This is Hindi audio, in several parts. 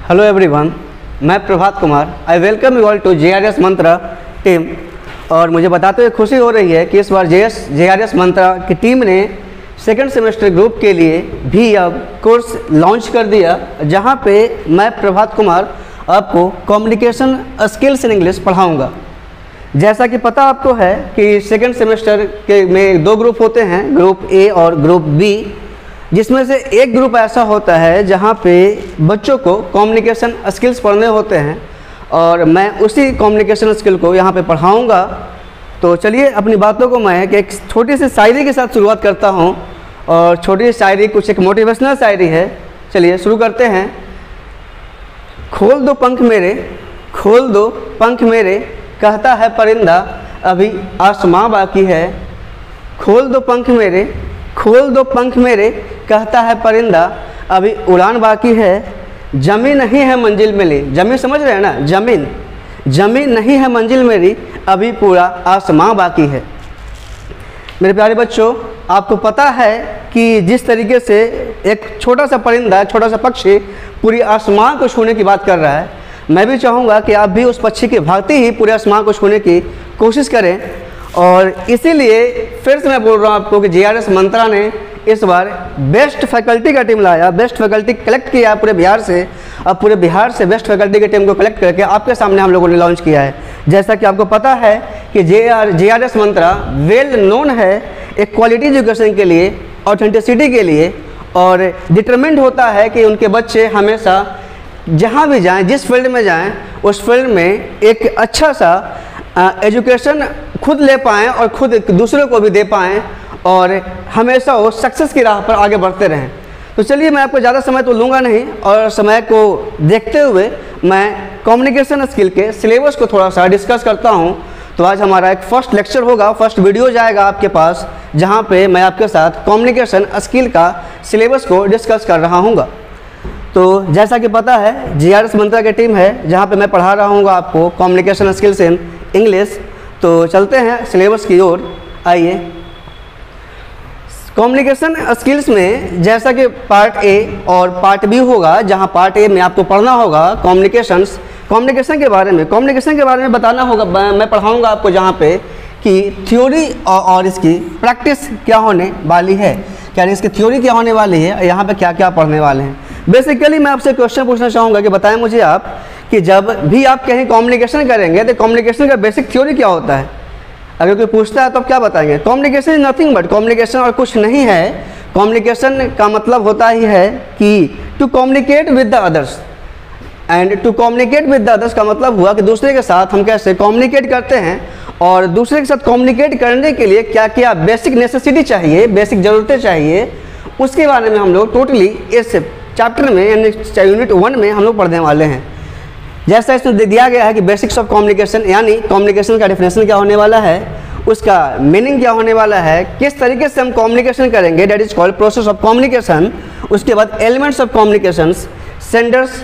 हेलो एवरीवन, मैं Prabhat Kumar. I welcome you all to JRS Mantra team. और मुझे बताते हुए खुशी हो रही है कि इस बार JRS मंत्रा की टीम ने सेकंड सेमेस्टर ग्रुप के लिए भी अब कोर्स लॉन्च कर दिया, जहां पे मैं प्रभात कुमार आपको कम्युनिकेशन स्किल्स इन इंग्लिश पढ़ाऊंगा। जैसा कि पता आपको है कि सेकंड सेमेस्टर के में दो ग्रुप होते हैं, ग्रुप ए और ग्रुप बी, जिसमें से एक ग्रुप ऐसा होता है जहां पे बच्चों को कम्युनिकेशन स्किल्स पढ़ने होते हैं और मैं उसी कम्युनिकेशन स्किल को यहाँ पे पढ़ाऊँगा। तो चलिए अपनी बातों को मैं एक छोटी सी शायरी के साथ शुरुआत करता हूँ। और छोटी सी शायरी कुछ एक मोटिवेशनल शायरी है। चलिए शुरू करते हैं। खोल दो पंख मेरे, खोल दो पंख मेरे, कहता है परिंदा अभी आसमां बाकी है। खोल दो पंख मेरे, खोल दो पंख मेरे, कहता है परिंदा अभी उड़ान बाकी है। जमीन नहीं है मंजिल मिली, जमीन समझ रहे हैं ना, जमीन जमीन नहीं है मंजिल मेरी, अभी पूरा आसमां बाकी है। मेरे प्यारे बच्चों, आपको पता है कि जिस तरीके से एक छोटा सा परिंदा, छोटा सा पक्षी पूरी आसमां को छूने की बात कर रहा है, मैं भी चाहूँगा कि आप भी उस पक्षी के भांति ही पूरे आसमां को छूने की कोशिश करें। और इसीलिए फिर से मैं बोल रहा हूँ आपको कि JRS मंत्रा ने इस बार बेस्ट फैकल्टी का टीम लाया, बेस्ट फैकल्टी कलेक्ट किया पूरे बिहार से। अब पूरे बिहार से बेस्ट फैकल्टी की टीम को कलेक्ट करके आपके सामने हम लोगों ने लॉन्च किया है। जैसा कि आपको पता है कि JRS मंत्रा वेल नोन है एक क्वालिटी एजुकेशन के लिए, ऑथेंटिसिटी के लिए, और डिटरमिन्ड होता है कि उनके बच्चे हमेशा जहाँ भी जाएँ, जिस फील्ड में जाएँ, उस फील्ड में एक अच्छा सा एजुकेशन खुद ले पाएँ और खुद दूसरों को भी दे पाएँ और हमेशा वो सक्सेस की राह पर आगे बढ़ते रहें। तो चलिए मैं आपको ज़्यादा समय तो लूँगा नहीं और समय को देखते हुए मैं कम्युनिकेशन स्किल के सिलेबस को थोड़ा सा डिस्कस करता हूँ। तो आज हमारा एक फर्स्ट लेक्चर होगा, फर्स्ट वीडियो जाएगा आपके पास, जहाँ पे मैं आपके साथ कम्युनिकेशन स्किल का सिलेबस को डिस्कस कर रहा हूँगा। तो जैसा कि पता है JRS मंत्रा की टीम है जहाँ पे मैं पढ़ा रहा हूँ आपको कम्युनिकेशन स्किल्स इन इंग्लिश। तो चलते हैं सिलेबस की ओर। आइए, कम्युनिकेशन स्किल्स में जैसा कि पार्ट ए और पार्ट बी होगा, जहां पार्ट ए में आपको पढ़ना होगा कम्युनिकेशन के बारे में बताना होगा। मैं पढ़ाऊंगा आपको जहां पे कि थ्योरी और इसकी प्रैक्टिस क्या होने वाली है, क्या इसकी थ्योरी क्या होने वाली है, यहाँ पे क्या क्या पढ़ने वाले हैं। बेसिकली मैं आपसे क्वेश्चन पूछना चाहूँगा कि बताएं मुझे आप कि जब भी आप कहीं कम्युनिकेशन करेंगे तो कम्युनिकेशन का बेसिक थ्योरी क्या होता है। अगर कोई पूछता है तो आप क्या बताएंगे? Communication is nothing but, communication और कुछ नहीं है। कम्युनिकेशन का मतलब होता ही है कि to communicate with the others, and to communicate with the others का मतलब हुआ कि दूसरे के साथ हम कैसे कम्युनिकेट करते हैं और दूसरे के साथ कम्युनिकेट करने के लिए क्या क्या बेसिक नेसेसिटी चाहिए, बेसिक ज़रूरतें चाहिए, उसके बारे में हम लोग टोटली इस चैप्टर में यानी यूनिट 1 में हम लोग पढ़ने वाले हैं। जैसा इसमें दिया गया है कि बेसिक्स ऑफ कम्युनिकेशन, यानी कम्युनिकेशन का डेफिनेशन क्या होने वाला है, उसका मीनिंग क्या होने वाला है, किस तरीके से हम कम्युनिकेशन करेंगे, that is called process of communication. उसके बाद elements of communication, senders,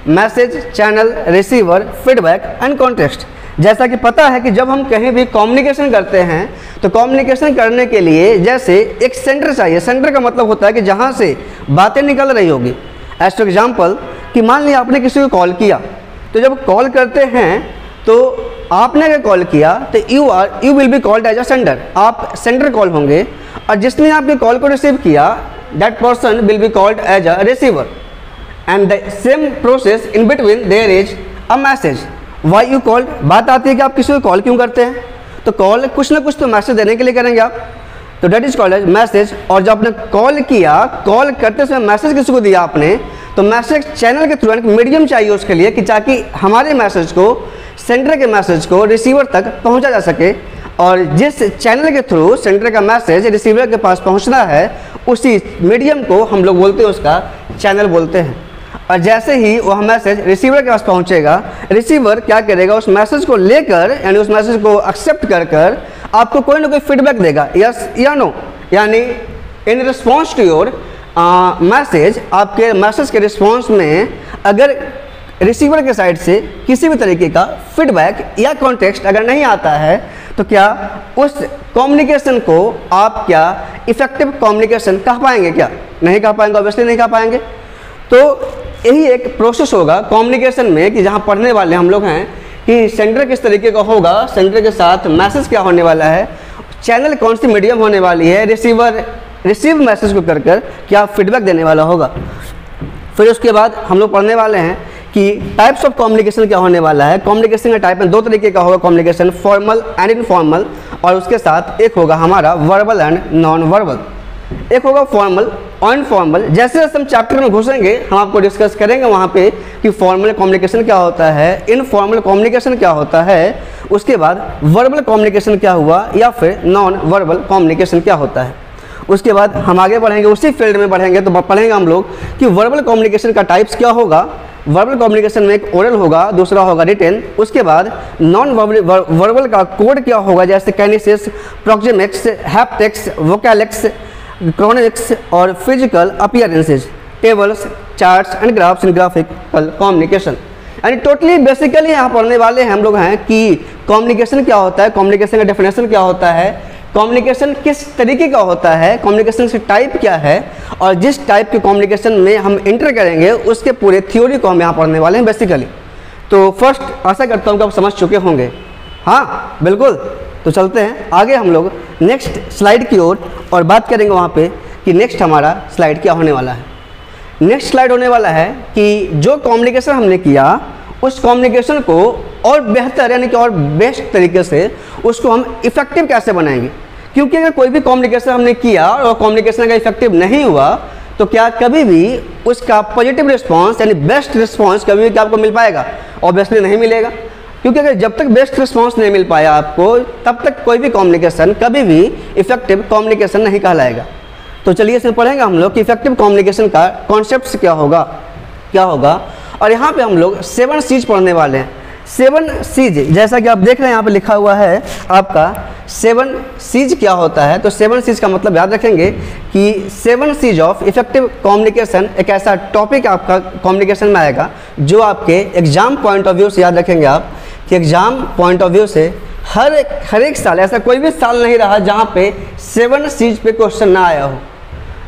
message, channel, receiver, feedback and context. जैसा कि पता है कि जब हम कहीं भी कम्युनिकेशन करते हैं तो कम्युनिकेशन करने के लिए जैसे एक सेंटर चाहिए। सेंटर का मतलब होता है कि जहाँ से बातें निकल रही होगी। एज टू एग्जाम्पल कि मान लिया आपने किसी को कॉल किया, तो जब कॉल करते हैं तो आपने अगर कॉल किया तो you will be called as a sender, आप सेंडर कॉल होंगे। और जिसने आपके कॉल को रिसीव किया that person will be called as a receiver, and the same process in between there is a message. Why you called, बात आती है कि आप किसी को कॉल क्यों करते हैं, तो कॉल कुछ ना कुछ तो मैसेज देने के लिए करेंगे आप, तो that is called as message. और जब आपने कॉल किया, कॉल करते समय मैसेज किसी को दिया आपने, तो मैसेज चैनल के थ्रू, मीडियम चाहिए उसके लिए कि ताकि हमारे मैसेज को, सेंटर के मैसेज को रिसीवर तक पहुंचा जा सके। और जिस चैनल के थ्रू सेंटर का मैसेज रिसीवर के पास पहुंचना है, उसी मीडियम को हम लोग बोलते हैं, उसका चैनल बोलते हैं। और जैसे ही वह मैसेज रिसीवर के पास पहुंचेगा, रिसीवर क्या करेगा, उस मैसेज को लेकर यानी उस मैसेज को एक्सेप्ट कर कर आपको कोई ना कोई फीडबैक देगा, यस या नो। यानी in response to your message, आपके मैसेज के रिस्पॉन्स में अगर रिसीवर के साइड से किसी भी तरीके का फीडबैक या कॉन्टेक्स्ट अगर नहीं आता है, तो क्या उस कम्युनिकेशन को आप क्या इफेक्टिव कम्युनिकेशन कह पाएंगे? क्या नहीं कह पाएंगे? ऑब्वियसली नहीं कह पाएंगे। तो यही एक प्रोसेस होगा कम्युनिकेशन में कि जहाँ पढ़ने वाले हम लोग हैं कि सेंडर किस तरीके का होगा, सेंडर के साथ मैसेज क्या होने वाला है, चैनल कौन सी मीडियम होने वाली है, रिसीवर रिसीव मैसेज को कर क्या फीडबैक देने वाला होगा। फिर उसके बाद हम लोग पढ़ने वाले हैं कि टाइप्स ऑफ कम्युनिकेशन क्या होने वाला है। कम्युनिकेशन का टाइप में दो तरीके का होगा कम्युनिकेशन, फॉर्मल एंड इनफॉर्मल, और उसके साथ एक होगा हमारा वर्बल एंड नॉन वर्बल। एक होगा फॉर्मल और इनफॉर्मल। जैसे जैसे हम चैप्टर में घुसेंगे हम आपको डिस्कस करेंगे वहाँ पे कि फॉर्मल कम्युनिकेशन क्या होता है, इनफॉर्मल कम्युनिकेशन क्या होता है, उसके बाद वर्बल कम्युनिकेशन क्या हुआ या फिर नॉन वर्बल कम्युनिकेशन क्या होता है। उसके बाद हम आगे बढ़ेंगे, उसी फील्ड में बढ़ेंगे तो पढ़ेंगे हम लोग कि वर्बल कम्युनिकेशन का टाइप्स क्या होगा। वर्बल कम्युनिकेशन में एक ओरल होगा, दूसरा होगा रिटेन। उसके बाद नॉन वर्बल का कोड क्या होगा, जैसे कैनेसिस, प्रोक्सिमिक्स, हैप्टिक्स, वोकैलिक्स, क्रोनिक्स और physical appearances, tables, charts and graphs in graphical communication. यानी टोटली बेसिकली यहाँ पढ़ने वाले हैं हम लोग हैं कि कम्युनिकेशन क्या होता है, कम्युनिकेशन का डेफिनेशन क्या होता है, कम्युनिकेशन किस तरीके का होता है, कम्युनिकेशन से टाइप क्या है, और जिस टाइप के कम्युनिकेशन में हम इंटर करेंगे उसके पूरे थ्योरी को हम यहाँ पढ़ने वाले हैं बेसिकली। तो फर्स्ट आशा करता हूँ कि आप समझ चुके होंगे। हाँ बिल्कुल, तो चलते हैं आगे हम लोग नेक्स्ट स्लाइड की ओर और बात करेंगे वहाँ पे कि नेक्स्ट हमारा स्लाइड क्या होने वाला है। नेक्स्ट स्लाइड होने वाला है कि जो कम्युनिकेशन हमने किया उस कम्युनिकेशन को और बेहतर यानी कि और बेस्ट तरीके से उसको हम इफेक्टिव कैसे बनाएंगे। क्योंकि अगर कोई भी कम्युनिकेशन हमने किया और कम्युनिकेशन अगर इफेक्टिव नहीं हुआ तो क्या कभी भी उसका पॉजिटिव रिस्पॉन्स यानी बेस्ट रिस्पॉन्स कभी भी क्या आपको मिल पाएगा? ऑब्वियसली नहीं मिलेगा। क्योंकि अगर जब तक बेस्ट रिस्पॉन्स नहीं मिल पाया आपको तब तक कोई भी कम्युनिकेशन कभी भी इफेक्टिव कम्युनिकेशन नहीं कहलाएगा। तो चलिए इसमें पढ़ेंगे हम लोग कि इफेक्टिव कम्युनिकेशन का कॉन्सेप्ट क्या होगा। और यहाँ पे हम लोग 7 C's पढ़ने वाले हैं। 7 C's जैसा कि आप देख रहे हैं यहाँ पे लिखा हुआ है आपका 7 C's क्या होता है। तो 7 C's का मतलब याद रखेंगे कि 7 C's ऑफ इफेक्टिव कम्युनिकेशन एक ऐसा टॉपिक आपका कम्युनिकेशन में आएगा जो आपके एग्जाम पॉइंट ऑफ व्यू से याद रखेंगे आप कि एग्जाम पॉइंट ऑफ व्यू से हर एक साल ऐसा कोई भी साल नहीं रहा जहाँ पे 7 C's पे क्वेश्चन ना आया हो।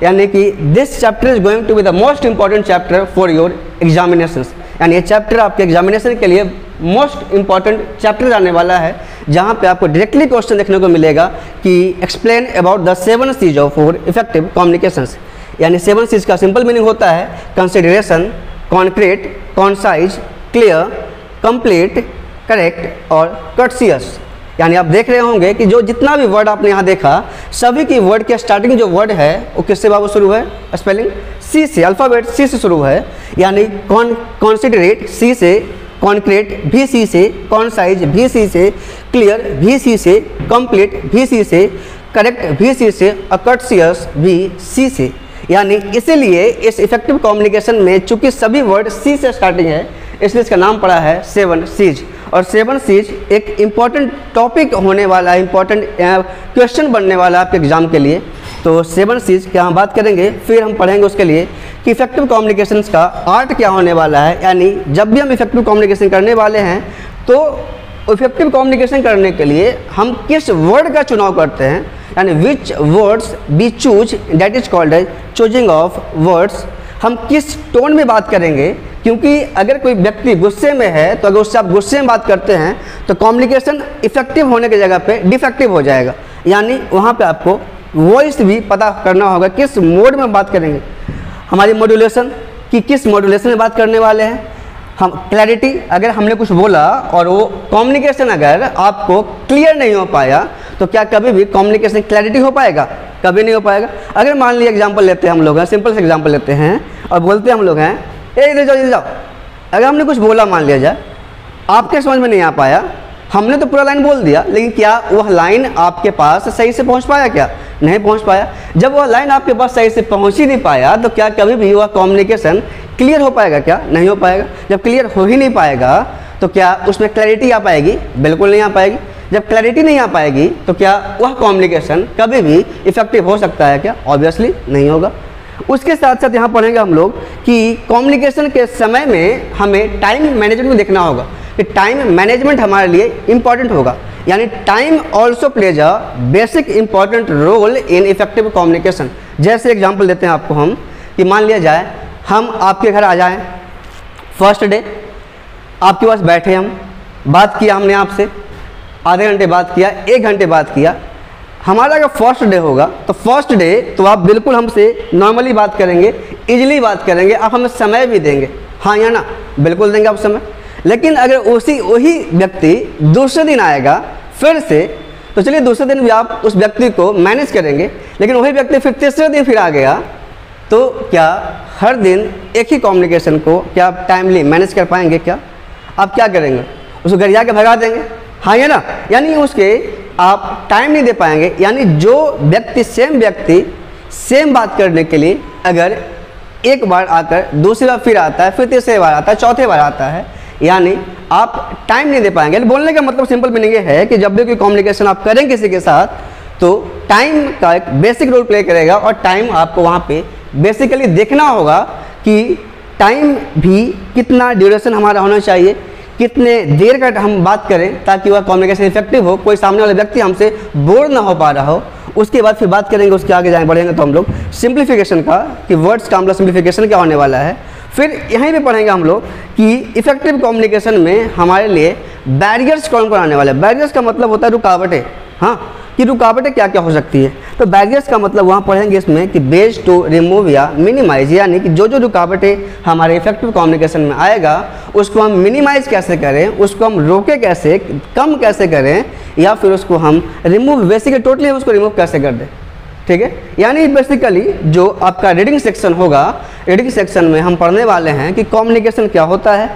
यानी कि this chapter is going to be the most important chapter for your examinations. यानी ये चैप्टर आपके एग्जामिनेशन के लिए मोस्ट इंपॉर्टेंट चैप्टर आने वाला है जहाँ पे आपको डायरेक्टली क्वेश्चन देखने को मिलेगा कि explain about the 7 C's of for effective communications. यानी 7 C's का सिंपल मीनिंग होता है consideration, concrete, concise, clear, complete, correct और कर्टसियस। यानी आप देख रहे होंगे कि जो जितना भी वर्ड आपने यहाँ देखा सभी की वर्ड के स्टार्टिंग जो वर्ड है वो किससे बाबू शुरू है? स्पेलिंग सी से, अल्फ़ाबेट सी से शुरू है। यानी कॉन्सिडरेट सी से, कॉन्क्रीट भी सी से, कॉन्साइज भी सी से, क्लियर भी सी से, कंप्लीट भी सी से, करेक्ट भी सी से और कर्टसियस भी सी से। यानी इसीलिए इस इफेक्टिव कम्युनिकेशन में चूंकि सभी वर्ड सी से स्टार्टिंग है इसलिए इसका नाम पड़ा है 7 C's। और 7 C's एक इम्पॉर्टेंट टॉपिक होने वाला है, इम्पॉर्टेंट क्वेश्चन बनने वाला है आपके एग्जाम के लिए। तो 7 C's की हम बात करेंगे, फिर हम पढ़ेंगे उसके लिए कि इफेक्टिव कम्युनिकेशन का आर्ट क्या होने वाला है। यानी जब भी हम इफेक्टिव कम्युनिकेशन करने वाले हैं तो इफेक्टिव कम्युनिकेशन करने के लिए हम किस वर्ड का चुनाव करते हैं, यानी which words we choose, that is called as choosing of words. हम किस टोन में बात करेंगे, क्योंकि अगर कोई व्यक्ति गुस्से में है तो अगर उससे आप गुस्से में बात करते हैं तो कम्युनिकेशन इफेक्टिव होने की जगह पे डिफेक्टिव हो जाएगा। यानी वहाँ पे आपको वॉइस भी पता करना होगा किस मोड में बात करेंगे, हमारी मॉड्यूलेशन कि किस मॉड्यूलेशन में बात करने वाले हैं हम, क्लैरिटी अगर हमने कुछ बोला और वो कम्युनिकेशन अगर आपको क्लियर नहीं हो पाया तो क्या कभी भी कम्युनिकेशन क्लैरिटी हो पाएगा? कभी नहीं हो पाएगा। अगर मान लीजिए एग्जांपल लेते हैं हम लोग हैं, सिंपल से एग्जांपल लेते हैं और बोलते हैं हम लोग हैं ए इधर जाओ इधर जाओ। अगर हमने कुछ बोला मान लिया जाए आपके समझ में नहीं आ पाया, हमने तो पूरा लाइन बोल दिया लेकिन क्या वह लाइन आपके पास सही से पहुंच पाया? क्या नहीं पहुंच पाया। जब वह लाइन आपके पास सही से पहुंच ही नहीं पाया तो क्या कभी भी वह कम्युनिकेशन क्लियर हो पाएगा? क्या नहीं हो पाएगा। जब क्लियर हो ही नहीं पाएगा तो क्या उसमें क्लैरिटी आ पाएगी? बिल्कुल नहीं आ पाएगी। जब क्लैरिटी नहीं आ पाएगी तो क्या वह कम्युनिकेशन कभी भी इफेक्टिव हो सकता है? क्या ऑब्वियसली नहीं होगा। उसके साथ साथ यहाँ पढ़ेंगे हम लोग कि कम्युनिकेशन के समय में हमें टाइम मैनेजमेंट भी देखना होगा कि टाइम मैनेजमेंट हमारे लिए इम्पॉर्टेंट होगा। यानी time also plays a basic important role in effective communication. जैसे एग्जांपल देते हैं आपको हम कि मान लिया जाए हम आपके घर आ जाएं, फर्स्ट डे आपके पास बैठे हम, बात किया हमने आपसे, आधे घंटे बात किया, 1 घंटे बात किया। हमारा अगर फर्स्ट डे होगा तो फर्स्ट डे तो आप बिल्कुल हमसे नॉर्मली बात करेंगे, इजीली बात करेंगे, आप हमें समय भी देंगे, हाँ या ना? बिल्कुल देंगे आप समय। लेकिन अगर वही व्यक्ति दूसरे दिन आएगा फिर से, तो चलिए दूसरे दिन भी आप उस व्यक्ति को मैनेज करेंगे, लेकिन वही व्यक्ति फिर तीसरे दिन फिर आ गया, तो क्या हर दिन एक ही कम्युनिकेशन को क्या आप टाइमली मैनेज कर पाएंगे? क्या आप क्या करेंगे? उसको गरिया के भगा देंगे, हाँ या ना? यानी उसके आप टाइम नहीं दे पाएंगे। यानी जो व्यक्ति सेम बात करने के लिए अगर एक बार आकर दूसरी बार फिर आता है, फिर तीसरी बार आता है, चौथे बार आता है, यानी आप टाइम नहीं दे पाएंगे। बोलने का मतलब सिंपल मीनिंग ये है कि जब भी कोई कम्युनिकेशन आप करें किसी के साथ, तो टाइम का एक बेसिक रोल प्ले करेगा, और टाइम आपको वहाँ पे बेसिकली देखना होगा कि टाइम भी कितना ड्यूरेशन हमारा होना चाहिए, कितने देर का हम बात करें ताकि वह कम्युनिकेशन इफेक्टिव हो, कोई सामने वाला व्यक्ति हमसे बोर ना हो पा रहा हो। उसके बाद फिर बात करेंगे, उसके आगे जाए बढ़ेंगे तो हम लोग सिंप्लीफिकेशन का, कि वर्ड्स का हम लोग सिंप्लीफिकेशन क्या होने वाला है। फिर यहीं पे पढ़ेंगे हम लोग कि इफेक्टिव कम्युनिकेशन में हमारे लिए बैरियर्स कौन कौन आने वाले हैं। बैरियर्स का मतलब होता है रुकावटें, हाँ, कि रुकावटें क्या क्या हो सकती है। तो बैरियर्स का मतलब वहाँ पढ़ेंगे इसमें कि बेस टू रिमूव या मिनिमाइज, यानी कि जो रुकावटें हमारे इफेक्टिव कम्युनिकेशन में आएगा उसको हम मिनिमाइज कैसे करें, उसको हम रोके कैसे, कम कैसे करें, या फिर उसको हम रिमूव, बेसिकली टोटली उसको रिमूव कैसे कर दें। ठीक है, यानी बेसिकली जो आपका रीडिंग सेक्शन होगा, रीडिंग सेक्शन में हम पढ़ने वाले हैं कि कम्युनिकेशन क्या होता है,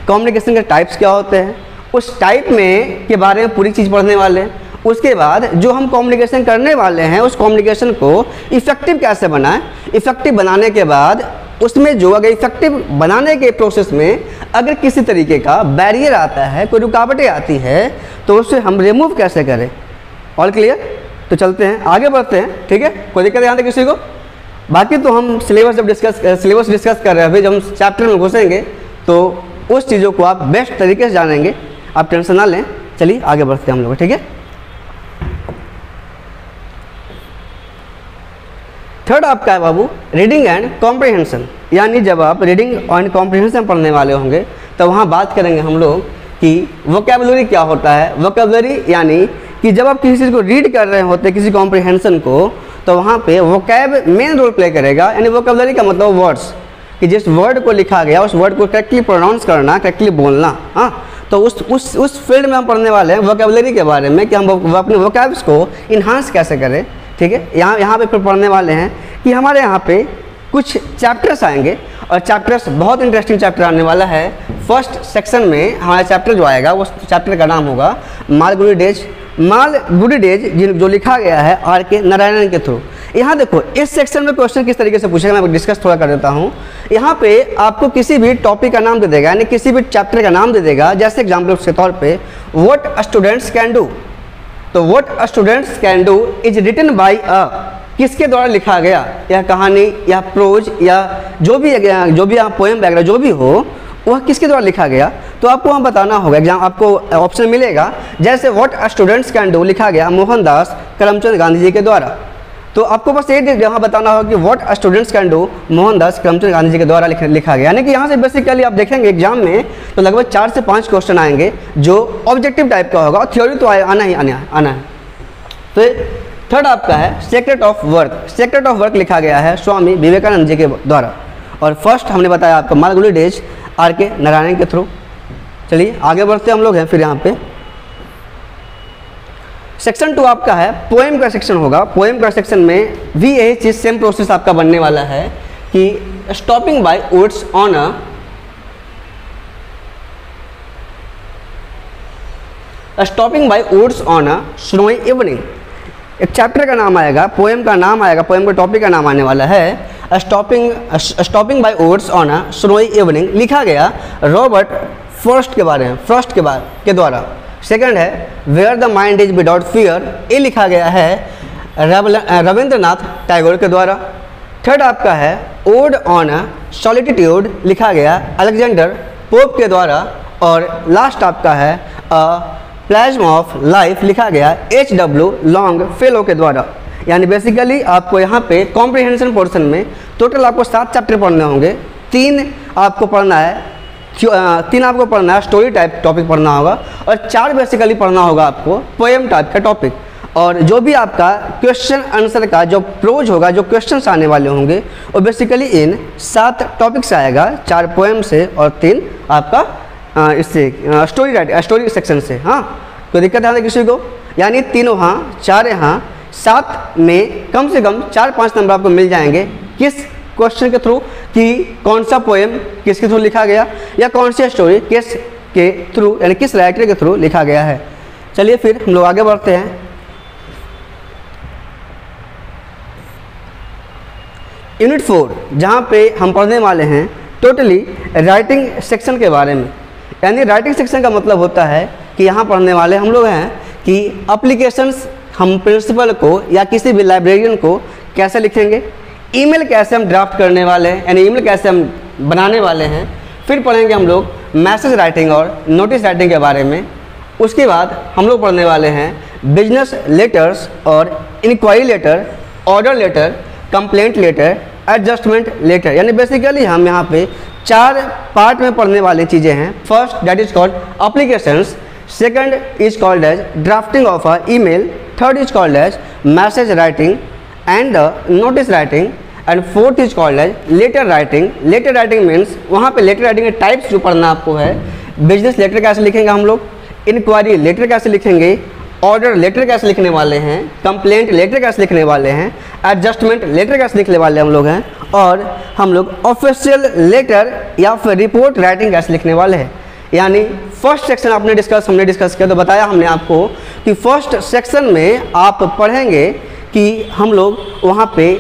कम्युनिकेशन के टाइप्स क्या होते हैं, उस टाइप में के बारे में पूरी चीज़ पढ़ने वाले हैं। उसके बाद जो हम कम्युनिकेशन करने वाले हैं उस कम्युनिकेशन को इफेक्टिव कैसे बनाएं, इफेक्टिव बनाने के बाद उसमें जो अगर इफेक्टिव बनाने के प्रोसेस में अगर किसी तरीके का बैरियर आता है, कोई रुकावटें आती है, तो उसे हम रिमूव कैसे करें। All clear? तो चलते हैं, आगे बढ़ते हैं। ठीक है, कोई दिक्कत यहाँ तक किसी को? बाकी तो हम सिलेबस जब सिलेबस डिस्कस कर रहे हैं, अभी जब हम चैप्टर में घुसेंगे तो उस चीज़ों को आप बेस्ट तरीके से जानेंगे, आप टेंशन ना लें। चलिए आगे बढ़ते हैं हम लोग। ठीक है, थर्ड आपका है बाबू रीडिंग एंड कॉम्प्रिहेंशन। यानी जब आप रीडिंग एंड कॉम्प्रिहेंशन पढ़ने वाले होंगे तो वहाँ बात करेंगे हम लोग कि वोकैबुलरी क्या होता है। वोकैबुलरी यानी कि जब आप किसी चीज़ को रीड कर रहे होते हैं, किसी कॉम्प्रिहेंशन को, तो वहाँ पे वोकैब मेन रोल प्ले करेगा। यानी वोकैबुलरी का मतलब वर्ड्स, कि जिस वर्ड को लिखा गया उस वर्ड को करेक्टली प्रोनाउंस करना, करेक्टली बोलना। हाँ, तो उस फील्ड में हम पढ़ने वाले हैं वोकैबुलरी के बारे में, कि हम अपने वोकैब्स को इन्हांस कैसे करें। ठीक है, यहाँ पे फिर पढ़ने वाले हैं कि हमारे यहाँ पे कुछ चैप्टर्स आएंगे, और चैप्टर्स बहुत इंटरेस्टिंग चैप्टर आने वाला है। फर्स्ट सेक्शन में हमारा चैप्टर जो आएगा उस चैप्टर का नाम होगा मालगुडी डेज। मालगुडी डेज जो लिखा गया है R.K. नारायणन के थ्रू। यहाँ देखो इस सेक्शन में क्वेश्चन किस तरीके से पूछेगा, मैं डिस्कस थोड़ा कर देता हूँ। यहाँ पे आपको किसी भी टॉपिक का नाम दे देगा, यानी किसी भी चैप्टर का नाम दे देगा। जैसे एग्जाम्पल के तौर पे व्हाट स्टूडेंट्स कैन डू, तो what students can do is written by a, किसके द्वारा लिखा गया, या कहानी या प्रोज या जो भी यहाँ पोएम वगैरह जो भी हो वह किसके द्वारा लिखा गया, तो आपको वहाँ बताना होगा। एग्जाम आपको ऑप्शन मिलेगा, जैसे व्हाट स्टूडेंट्स कैन डू लिखा गया मोहनदास करमचंद गांधी जी के द्वारा, तो आपको बस ये यहाँ बताना होगा कि what students can do Mohandas Karamchand Gandhi ji के द्वारा लिखा गया। यानी कि यहाँ से बेसिकली आप देखेंगे एग्जाम में तो लगभग 4 से 5 क्वेश्चन आएंगे जो ऑब्जेक्टिव टाइप का होगा, और थ्योरी तो आना है। तो थर्ड आपका है secret of work. Secret of work लिखा गया है स्वामी विवेकानंद जी के द्वारा, और फर्स्ट हमने बताया आपका मालगुडी डेज R.K. नारायण के थ्रू। चलिए आगे बढ़ते हम लोग हैं। फिर यहाँ पे सेक्शन 2 आपका है पोएम का सेक्शन होगा। पोएम का सेक्शन में भी यही चीज़ सेम प्रोसेस आपका बनने वाला है कि stopping by woods on a snowy evening. एक चैप्टर का नाम आएगा, पोएम का नाम आएगा, पोएम का टॉपिक का नाम आने वाला है stopping by woods on a snowy evening. लिखा गया रॉबर्ट फ्रॉस्ट के बारे में, फ्रॉस्ट के द्वारा। सेकंड है where the mind is without fear, ये लिखा गया है रविंद्रनाथ टैगोर के द्वारा। थर्ड आपका है ओड ऑन सॉलिट्यूड, लिखा गया अलेक्जेंडर पोप के द्वारा। और लास्ट आपका है प्लाज्म ऑफ लाइफ, लिखा गया H.W. लॉन्गफेलो के द्वारा। यानी बेसिकली आपको यहाँ पे कॉम्प्रिहेंशन पोर्शन में टोटल आपको 7 चैप्टर पढ़ने होंगे। 3 आपको पढ़ना है 3 आपको पढ़ना है स्टोरी टाइप टॉपिक पढ़ना होगा, और 4 बेसिकली पढ़ना होगा आपको पोएम टाइप का टॉपिक। और जो भी आपका क्वेश्चन आंसर का जो प्रोज होगा, जो क्वेश्चंस आने वाले होंगे, वो बेसिकली इन 7 टॉपिक से आएगा, 4 पोएम से और 3 आपका इससे स्टोरी सेक्शन से। हाँ, कोई दिक्कत है किसी को? यानी 3 वहाँ, 4 यहाँ, 7 में कम से कम 4-5 नंबर आपको मिल जाएंगे। किस क्वेश्चन के थ्रू, कि कौन सा पोएम किसके थ्रू लिखा गया, या कौन सी स्टोरी किस के थ्रू, यानी किस राइटर के थ्रू लिखा गया है। चलिए फिर हम लोग आगे बढ़ते हैं। यूनिट 4 जहाँ पे हम पढ़ने वाले हैं टोटली राइटिंग सेक्शन के बारे में। यानी राइटिंग सेक्शन का मतलब होता है कि यहाँ पढ़ने वाले हम लोग हैं कि एप्लीकेशंस हम प्रिंसिपल को या किसी भी लाइब्रेरियन को कैसे लिखेंगे, ईमेल कैसे हम ड्राफ्ट करने वाले हैं, यानी ईमेल कैसे हम बनाने वाले हैं। फिर पढ़ेंगे हम लोग मैसेज राइटिंग और नोटिस राइटिंग के बारे में। उसके बाद हम लोग पढ़ने वाले हैं बिजनेस लेटर्स और inquiry letter, order letter, complaint letter, adjustment letter. यानी बेसिकली हम यहाँ पे 4 पार्ट में पढ़ने वाली चीज़ें हैं। First that is called applications, second is called as drafting of a email, third is called as message writing and notice writing, and fourth is called as letter writing. Letter writing means वहाँ पे लेटर राइटिंग के टाइप्स जो पढ़ना आपको है। बिजनेस लेटर कैसे लिखेंगे हम लोग, इंक्वायरी लेटर कैसे लिखेंगे, ऑर्डर लेटर कैसे लिखने वाले हैं, कंप्लेंट लेटर कैसे लिखने वाले हैं, एडजस्टमेंट लेटर कैसे लिखने वाले हम लोग हैं, और हम लोग ऑफिशियल लेटर या फिर रिपोर्ट राइटिंग कैसे लिखने वाले हैं। यानी फर्स्ट सेक्शन हमने डिस्कस किया, तो बताया हमने आपको कि फर्स्ट सेक्शन में आप पढ़ेंगे कि हम लोग वहाँ पे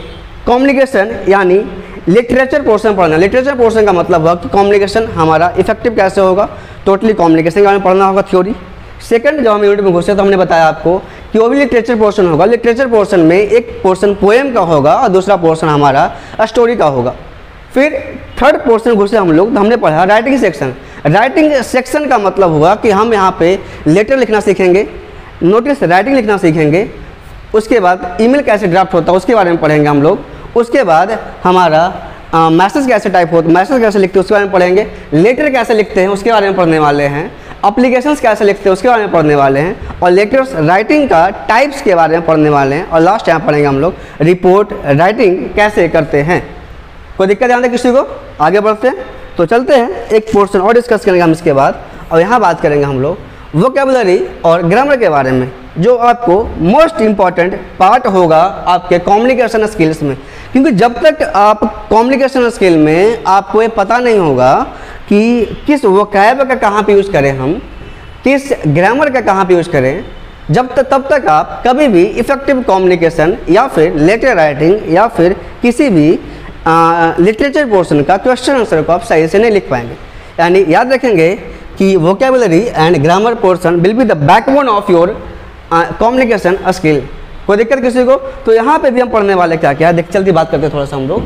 कम्युनिकेशन यानी लिटरेचर पोर्शन पढ़ना। लिटरेचर पोर्शन का मतलब हुआ कि कम्युनिकेशन हमारा इफेक्टिव कैसे होगा, टोटली कम्युनिकेशन के बारे में पढ़ना होगा थ्योरी। सेकंड जब हम यूनिट में घुसे तो हमने बताया आपको कि वो भी लिटरेचर पोर्शन होगा। लिटरेचर पोर्शन में एक पोर्शन पोएम का होगा और दूसरा पोर्शन हमारा स्टोरी का होगा। फिर थर्ड पोर्शन घुसे हम लोग तो हमने पढ़ा राइटिंग सेक्शन। राइटिंग सेक्शन का मतलब हुआ कि हम यहाँ पे लेटर लिखना सीखेंगे, नोटिस राइटिंग लिखना सीखेंगे, उसके बाद ईमेल कैसे ड्राफ्ट होता है उसके बारे में पढ़ेंगे हम लोग। उसके बाद हमारा मैसेज कैसे टाइप होता है, मैसेज कैसे लिखते हैं उसके बारे में पढ़ेंगे, लेटर कैसे लिखते हैं उसके बारे में पढ़ने वाले हैं, एप्लीकेशंस कैसे लिखते हैं उसके बारे में पढ़ने वाले हैं, और लेटर्स राइटिंग का टाइप्स के बारे में पढ़ने वाले हैं, और लास्ट यहाँ पढ़ेंगे हम लोग रिपोर्ट राइटिंग कैसे करते हैं। कोई दिक्कत ध्यान है किसी को? आगे बढ़ते हैं तो चलते हैं एक पोर्शन और डिस्कस करेंगे हम इसके बाद, और यहाँ बात करेंगे हम लोग वोकैबुलरी और ग्रामर के बारे में, जो आपको मोस्ट इम्पॉर्टेंट पार्ट होगा आपके कम्युनिकेशन स्किल्स में। क्योंकि जब तक आप कम्युनिकेशन स्किल में आपको ये पता नहीं होगा कि किस वोकैब का कहाँ पे यूज़ करें, हम किस ग्रामर का कहाँ पे यूज़ करें, तब तक आप कभी भी इफ़ेक्टिव कम्युनिकेशन या फिर लेटर राइटिंग या फिर किसी भी लिटरेचर पोर्शन का क्वेश्चन आंसर को आप सही से नहीं लिख पाएंगे। यानी याद रखेंगे कि vocabulary and grammar portion will be the backbone of your communication skill. कोई दिक्कत किसी को? तो यहाँ पे भी हम पढ़ने वाले क्या क्या है, चलती बात करते हैं थोड़ा सा हम लोग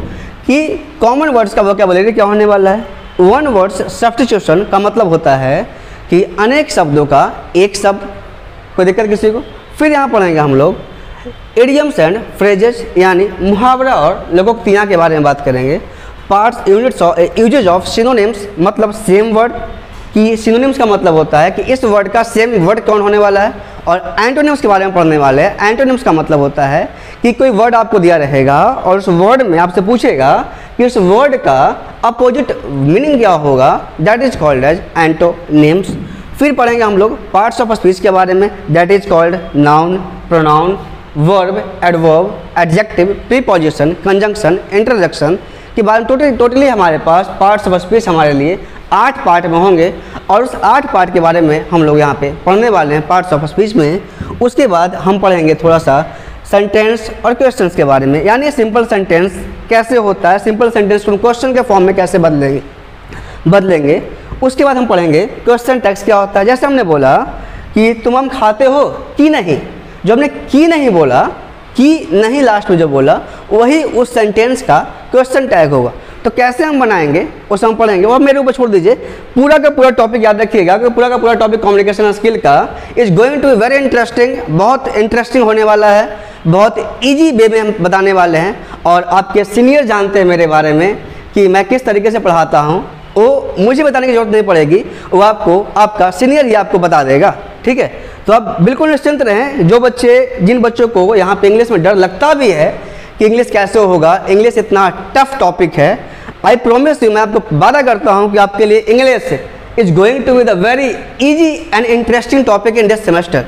कि कॉमन वर्ड्स का वोकैबुलरी क्या होने वाला है। वन वर्ड्स सब्स्टिट्यूशन का मतलब होता है कि अनेक शब्दों का एक शब्द। कोई दिक्कत किसी को? फिर यहाँ पढ़ेंगे हम लोग इडियम्स एंड फ्रेजेस यानी मुहावरा और लोकोक्तियाँ के बारे में बात करेंगे। Parts units usages of synonyms मतलब सेम वर्ड कि सिनोनिम्स का मतलब होता है कि इस वर्ड का सेम वर्ड कौन होने वाला है, और एंटोनिम्स के बारे में पढ़ने वाले हैं। एंटोनिम्स का मतलब होता है कि कोई वर्ड आपको दिया रहेगा और उस वर्ड में आपसे पूछेगा कि उस वर्ड का अपोजिट मीनिंग क्या होगा, that is called as antonyms. फिर पढ़ेंगे हम लोग पार्ट्स ऑफ स्पीच के बारे में, that is called noun, pronoun, verb, adverb, adjective, preposition, conjunction, interjection के बारे में टोटली हमारे पास पार्ट्स ऑफ स्पीच हमारे लिए 8 पार्ट में होंगे, और उस 8 पार्ट के बारे में हम लोग यहाँ पे पढ़ने वाले हैं पार्ट्स ऑफ स्पीच में। उसके बाद हम पढ़ेंगे थोड़ा सा सेंटेंस और क्वेश्चंस के बारे में, यानी सिंपल सेंटेंस कैसे होता है, सिंपल सेंटेंस को क्वेश्चन के फॉर्म में कैसे बदलेंगे। उसके बाद हम पढ़ेंगे क्वेश्चन टेक्स्ट क्या होता है। जैसे हमने बोला कि तुम हम खाते हो कि नहीं, जो हमने की नहीं बोला, कि नहीं लास्ट में जो बोला वही उस सेंटेंस का क्वेश्चन टैग होगा। तो कैसे हम बनाएंगे उसे हम पढ़ेंगे, वो मेरे ऊपर छोड़ दीजिए। पूरा का पूरा टॉपिक याद रखिएगा कि पूरा का पूरा टॉपिक कम्युनिकेशन स्किल का is going to be very interesting, बहुत इंटरेस्टिंग होने वाला है, बहुत इजी वे में हम बताने वाले हैं। और आपके सीनियर जानते हैं मेरे बारे में कि मैं किस तरीके से पढ़ाता हूँ, वो मुझे बताने की जरूरत नहीं पड़ेगी, वो आपको आपका सीनियर ही आपको बता देगा, ठीक है। तो आप बिल्कुल निश्चिंत रहें। जिन बच्चों को यहाँ पे इंग्लिश में डर लगता भी है कि इंग्लिश कैसे होगा, इंग्लिश इतना टफ टॉपिक है, आई प्रॉमिस यू, मैं आपको वादा करता हूँ कि आपके लिए English is going to be the very easy and interesting topic in this semester.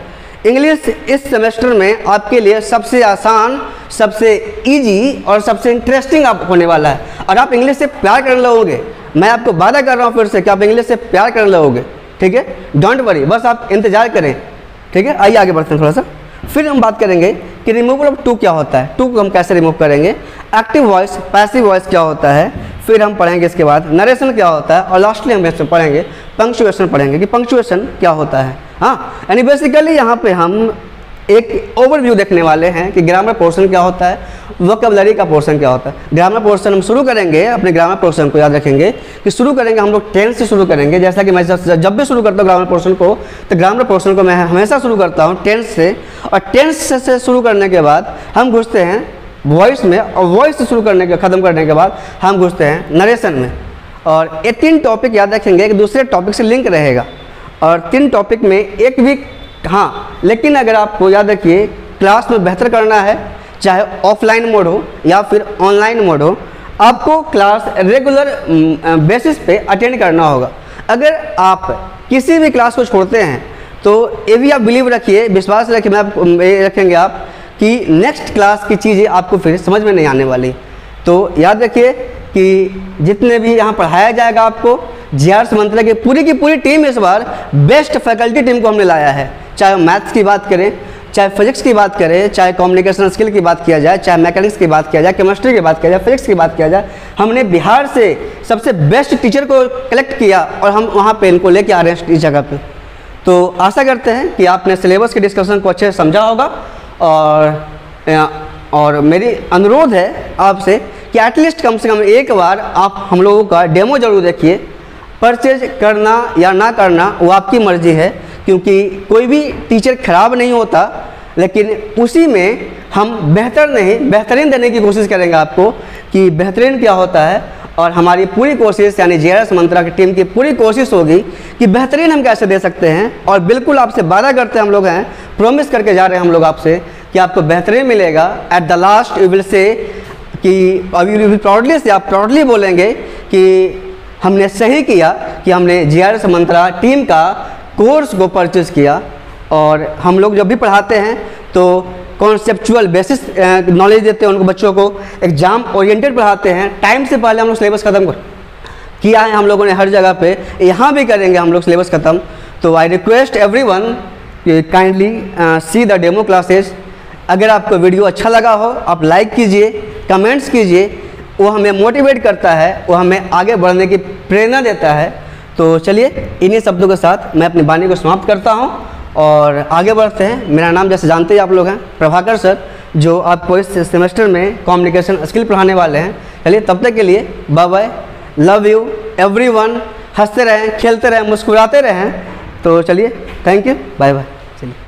English इस सेमेस्टर में आपके लिए सबसे आसान, सबसे इजी और सबसे इंटरेस्टिंग आप होने वाला है। और आप इंग्लिश से प्यार करने लगोगे, मैं आपको वादा कर रहा हूँ फिर से कि आप इंग्लिश से प्यार करने लगोगे, ठीक है। डोंट वरी, बस आप इंतजार करें, ठीक है। आइए आगे बढ़ते हैं थोड़ा सा। फिर हम बात करेंगे कि रिमूवल ऑफ टू क्या होता है, टू को हम कैसे रिमूव करेंगे, एक्टिव वॉइस, पैसिव वॉइस क्या होता है, फिर हम पढ़ेंगे इसके बाद नरेशन क्या होता है, और लास्टली हम इसमें पढ़ेंगे पंक्चुएशन, पढ़ेंगे कि पंक्चुएशन क्या होता है। हाँ, यानी बेसिकली यहाँ पे हम एक ओवरव्यू देखने वाले हैं कि ग्रामर पोर्शन क्या होता है, वोकैबुलरी का पोर्शन क्या होता है। ग्रामर पोर्शन हम शुरू करेंगे, अपने ग्रामर पोर्शन को याद रखेंगे कि शुरू करेंगे हम लोग टेंस से शुरू करेंगे। जैसा कि मैं जब भी शुरू करता हूँ ग्रामर पोर्शन को, तो ग्रामर पोर्शन को मैं हमेशा शुरू करता हूँ टेंस से, और टेंस से शुरू करने के बाद हम घुसते हैं वॉइस में, और वॉइस से शुरू करने के ख़त्म करने के बाद हम घुसते हैं नरेशन में। और ये 3 टॉपिक याद रखेंगे, एक दूसरे टॉपिक से लिंक रहेगा, और 3 टॉपिक में एक भी, हाँ लेकिन अगर आपको याद रखिए क्लास में बेहतर करना है, चाहे ऑफलाइन मोड हो या फिर ऑनलाइन मोड हो, आपको क्लास रेगुलर बेसिस पे अटेंड करना होगा। अगर आप किसी भी क्लास को छोड़ते हैं तो ये भी आप बिलीव रखिए, विश्वास रखिए, रखेंगे आप कि नेक्स्ट क्लास की चीज़ें आपको फिर समझ में नहीं आने वाली। तो याद रखिए कि जितने भी यहाँ पढ़ाया जाएगा आपको, जीआरएस मंत्रा की पूरी टीम इस बार बेस्ट फैकल्टी टीम को हमने लाया है। चाहे मैथ्स की बात करें, चाहे फिजिक्स की बात करें, चाहे कम्युनिकेशन स्किल की बात किया जाए, चाहे मैकेनिक्स की बात किया जाए, केमिस्ट्री की बात किया जाए, फिजिक्स की बात किया जाए, हमने बिहार से सबसे बेस्ट टीचर को कलेक्ट किया और हम वहाँ पे इनको लेके आ रहे हैं इस जगह पे। तो आशा करते हैं कि आपने सिलेबस के डिस्कशन को अच्छे से समझा होगा, और मेरी अनुरोध है आपसे कि एटलीस्ट कम से कम एक बार आप हम लोगों का डेमो जरूर देखिए। परचेज करना या ना करना वो आपकी मर्ज़ी है, क्योंकि कोई भी टीचर खराब नहीं होता, लेकिन उसी में हम बेहतरीन देने की कोशिश करेंगे आपको कि बेहतरीन क्या होता है। और हमारी पूरी कोशिश, यानी जीआरएस मंत्रा की टीम की पूरी कोशिश होगी कि बेहतरीन हम कैसे दे सकते हैं। और बिल्कुल आपसे वादा करते हैं हम लोग हैं, प्रॉमिस करके जा रहे हैं हम लोग आपसे कि आपको बेहतरीन मिलेगा। At the last you will say कि अभी प्राउडली से आप प्राउडली बोलेंगे कि हमने सही किया कि हमने जीआरएस मंत्रा टीम का कोर्स को परचेज किया। और हम लोग जब भी पढ़ाते हैं तो कॉन्सेप्चुअल बेसिस नॉलेज देते हैं उनको, बच्चों को एग्जाम ओरिएंटेड पढ़ाते हैं। टाइम से पहले हम लोग सिलेबस ख़त्म किया है हम लोगों ने हर जगह पे, यहाँ भी करेंगे हम लोग सिलेबस ख़त्म। तो I request everyone kindly see the demo classes. अगर आपको वीडियो अच्छा लगा हो आप लाइक कीजिए, कमेंट्स कीजिए, वो हमें मोटिवेट करता है, वो हमें आगे बढ़ने की प्रेरणा देता है। तो चलिए इन्हीं शब्दों के साथ मैं अपनी वाणी को समाप्त करता हूँ और आगे बढ़ते हैं। मेरा नाम जैसे जानते ही आप लोग हैं प्रभाकर सर, जो आपको इस सेमेस्टर में कम्युनिकेशन स्किल पढ़ाने वाले हैं। चलिए तब तक के लिए bye bye, love you everyone. हंसते रहें, खेलते रहें, मुस्कुराते रहें। तो चलिए थैंक यू, बाय बाय।